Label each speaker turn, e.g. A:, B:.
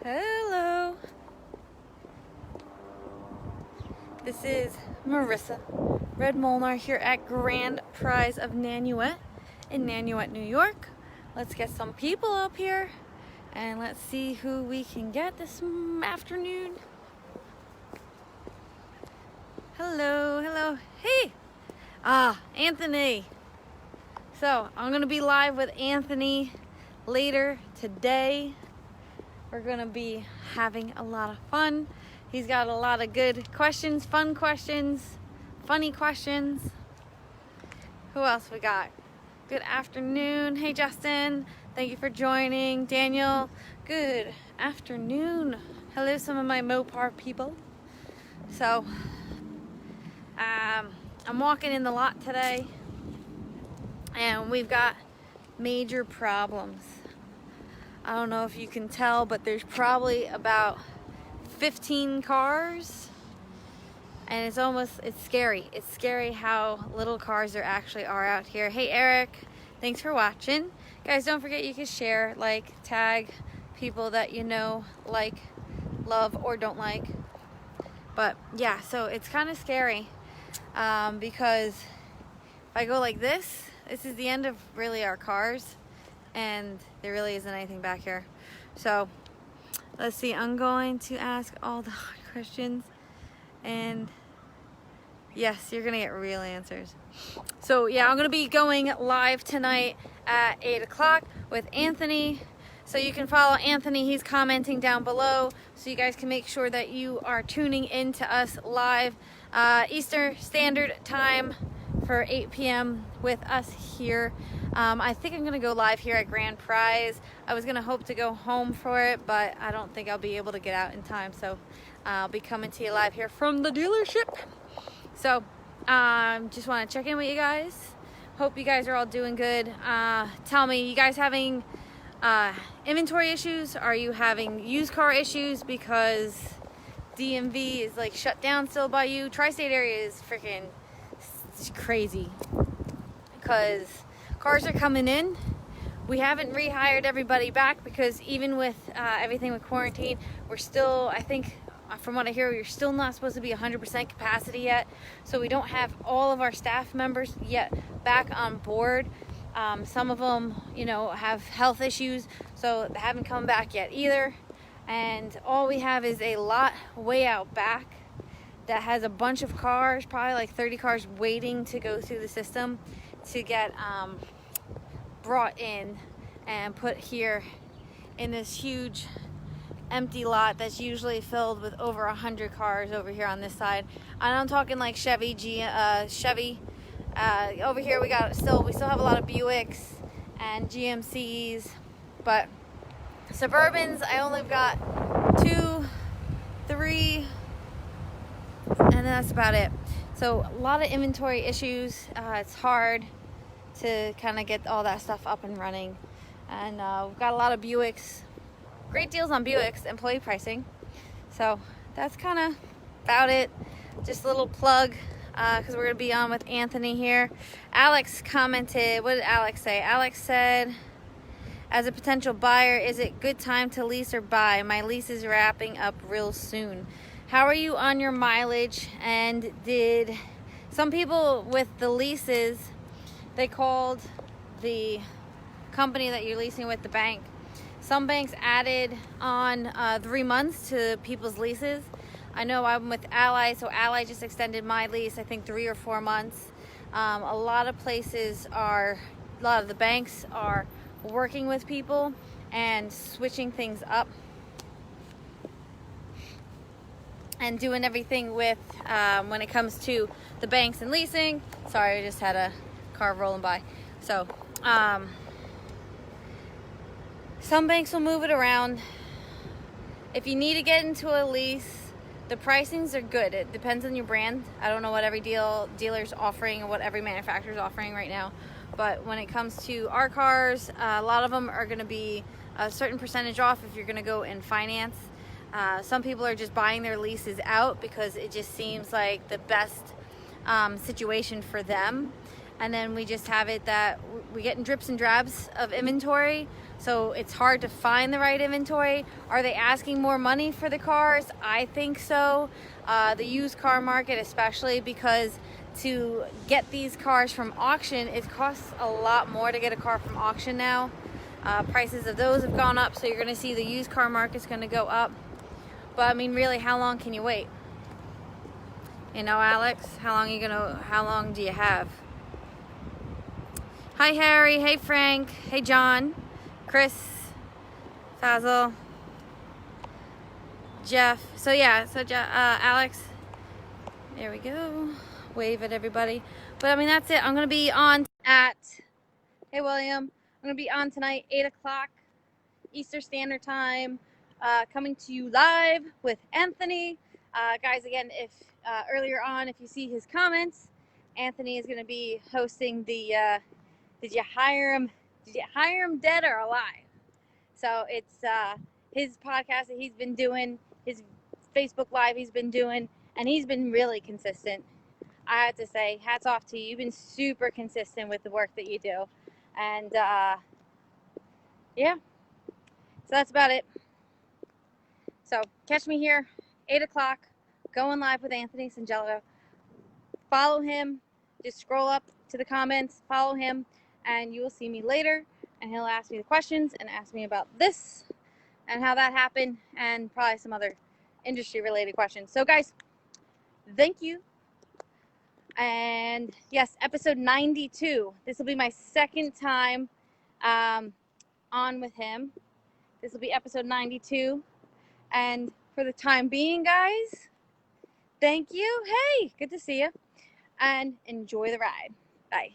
A: Hello. This is Marissa, Red Molnar here at Grand Prize of Nanuet in Nanuet, New York. Let's get some people up here and let's see who we can get this afternoon. Hello, hello. Hey! Anthony. So, I'm going to be live with Anthony later today. We're going to be having a lot of fun. He's got a lot of good questions, fun questions, funny questions. Who else we got? Good afternoon. Hey, Justin. Thank you for joining. Daniel, good afternoon. Hello, some of my Mopar people. So, I'm walking in the lot today, and we've got major problems. I don't know if you can tell, but there's probably about 15 cars, and it's scary. It's scary how little cars there actually are out here. Hey Eric, thanks for watching. Guys, don't forget you can share, like, tag people that you know, like, love, or don't like. But yeah, so it's kind of scary because if I go like this is the end of really our cars, and there really isn't anything back here. So let's see, I'm going to ask all the hard questions, and yes, you're gonna get real answers. So yeah, I'm gonna be going live tonight at 8 o'clock with Anthony. So you can follow Anthony, he's commenting down below, so you guys can make sure that you are tuning in to us live Eastern Standard Time for 8 p.m. with us here. I think I'm gonna go live here at Grand Prize. I was gonna hope to go home for it, but I don't think I'll be able to get out in time, so I'll be coming to you live here from the dealership. So just want to check in with you guys. Hope you guys are all doing good. Tell me, you guys having inventory issues? Are you having used car issues because DMV is like shut down still by you? Tri-state area is freaking crazy because cars are coming in. We haven't rehired everybody back because even with everything with quarantine, we're still, I think from what I hear, we're still not supposed to be 100% capacity yet. So we don't have all of our staff members yet back on board. Some of them, you know, have health issues, so they haven't come back yet either. And all we have is a lot way out back that has a bunch of cars, probably like 30 cars waiting to go through the system to get brought in and put here in this huge empty lot that's usually filled with over 100 cars over here on this side. And I'm talking like Chevy. Over here we still have a lot of Buicks and GMCs, but Suburbans I only got 2, 3, and that's about it. So a lot of inventory issues. It's hard to kind of get all that stuff up and running, and we've got a lot of Buicks. Great deals on Buicks, employee pricing. So that's kind of about it. Just a little plug because we're going to be on with Anthony here. Alex commented. What did Alex say? Alex said, as a potential buyer, is it good time to lease or buy? My lease is wrapping up real soon. How are you on your mileage? And did some people with the leases, they called the company that you're leasing with, the bank. Some banks added on 3 months to people's leases. I know I'm with Ally, so Ally just extended my lease, I think 3 or 4 months. A lot of the banks are working with people and switching things up and doing everything with when it comes to the banks and leasing. Sorry, I just had a car rolling by. So some banks will move it around. If you need to get into a lease, the pricings are good. It depends on your brand. I don't know what every dealer's offering or what every manufacturer's offering right now. But when it comes to our cars, a lot of them are going to be a certain percentage off if you're going to go in finance. Some people are just buying their leases out because it just seems like the best situation for them. And then we just have it that we get in drips and drabs of inventory. So it's hard to find the right inventory. Are they asking more money for the cars? I think so. The used car market, especially, because to get these cars from auction, it costs a lot more to get a car from auction now. Prices of those have gone up, so you're going to see the used car market's going to go up. But I mean, really, how long can you wait? You know, Alex, how long do you have? Hi, Harry. Hey, Frank. Hey, John. Chris. Fazil. Jeff. So, yeah. So, Alex. There we go. Wave at everybody. But, I mean, that's it. I'm going to be on at... Hey, William. I'm going to be on tonight, 8 o'clock Eastern Standard Time. Coming to you live with Anthony. Guys, again, if earlier on, if you see his comments, Anthony is going to be hosting the... Did you hire him dead or alive? So it's his podcast that he's been doing, his Facebook Live he's been doing, and he's been really consistent. I have to say, hats off to you. You've been super consistent with the work that you do. And yeah, so that's about it. So catch me here, 8 o'clock, going live with Anthony Sangello. Follow him. Just scroll up to the comments, follow him, and you will see me later, and he'll ask me the questions and ask me about this and how that happened, and probably some other industry related questions. So guys, thank you. And yes, episode 92. This will be my second time on with him. This will be episode 92. And for the time being, guys, thank you. Hey, good to see you. And enjoy the ride. Bye.